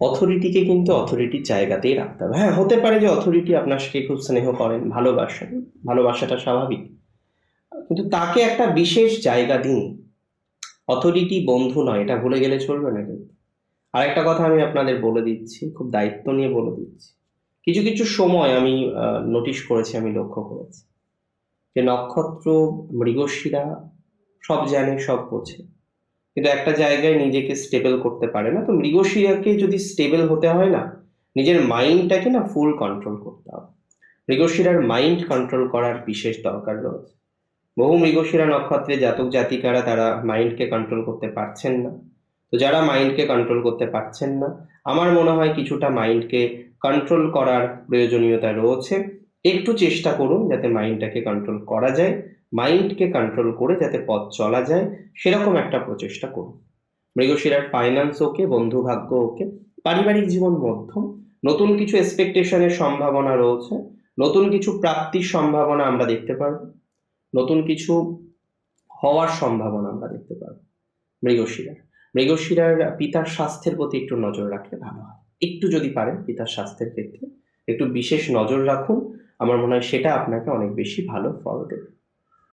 অথরিটিকে কিন্তু অথরিটির জায়গাতেই রাখতে হবে। হ্যাঁ, হতে পারে যে অথরিটি আপনাকে খুব স্নেহ করেন, ভালোবাসেন, ভালোবাসাটা স্বাভাবিক, কিন্তু তাকে একটা বিশেষ জায়গা দিন। অথরিটি বন্ধু নয়, এটা ভুলে গেলে চলবে না কিন্তু। আরেকটা কথা আমি আপনাদের বলে দিচ্ছি, খুব দায়িত্ব নিয়ে বলে দিচ্ছি। কিছু কিছু সময় আমি নোটিশ করেছি, আমি লক্ষ্য করেছি যে নক্ষত্র, মৃগশিরা সব জানে, সব বোঝে, কিন্তু একটা জায়গায় নিজেকে স্টেবল করতে পারে না। তো মৃগশিরাকে যদি স্টেবল হতে হয় না, নিজের মাইন্ডটাকে না ফুল কন্ট্রোল করতে হবে। মৃগশিরার মাইন্ড কন্ট্রোল করার বিশেষ দরকার রয়েছে। বহু মৃগশিরা নক্ষত্রে জাতক জাতিকারা তারা মাইন্ডকে কন্ট্রোল করতে পারছেন না। তো যারা মাইন্ডকে কন্ট্রোল করতে পারছেন না, আমার মনে হয় কিছুটা মাইন্ডকে কন্ট্রোল করার প্রয়োজনীয়তা রয়েছে। একটু চেষ্টা করুন যাতে মাইন্ডটাকে কন্ট্রোল করা যায়, মাইন্ডকে কন্ট্রোল করে যাতে পথ চলা যায়, সেরকম একটা প্রচেষ্টা করুন। মৃগশিরার ফাইন্যান্স ওকে, বন্ধু ভাগ্য ওকে, পারিবারিক জীবন মধ্যম, নতুন কিছু এক্সপেকটেশনের সম্ভাবনা রয়েছে, নতুন কিছু প্রাপ্তির সম্ভাবনা আমরা দেখতে পারবো, নতুন কিছু হওয়ার সম্ভাবনা আমরা দেখতে পারবো। মৃগশিরার মৃগশিরার পিতার স্বাস্থ্যের প্রতি একটু নজর রাখলে ভালো হয়। একটু যদি পারেন পিতার স্বাস্থ্যের ক্ষেত্রে একটু বিশেষ নজর রাখুন, আমার মনে হয় সেটা আপনাকে অনেক বেশি ভালো ফল দেবে।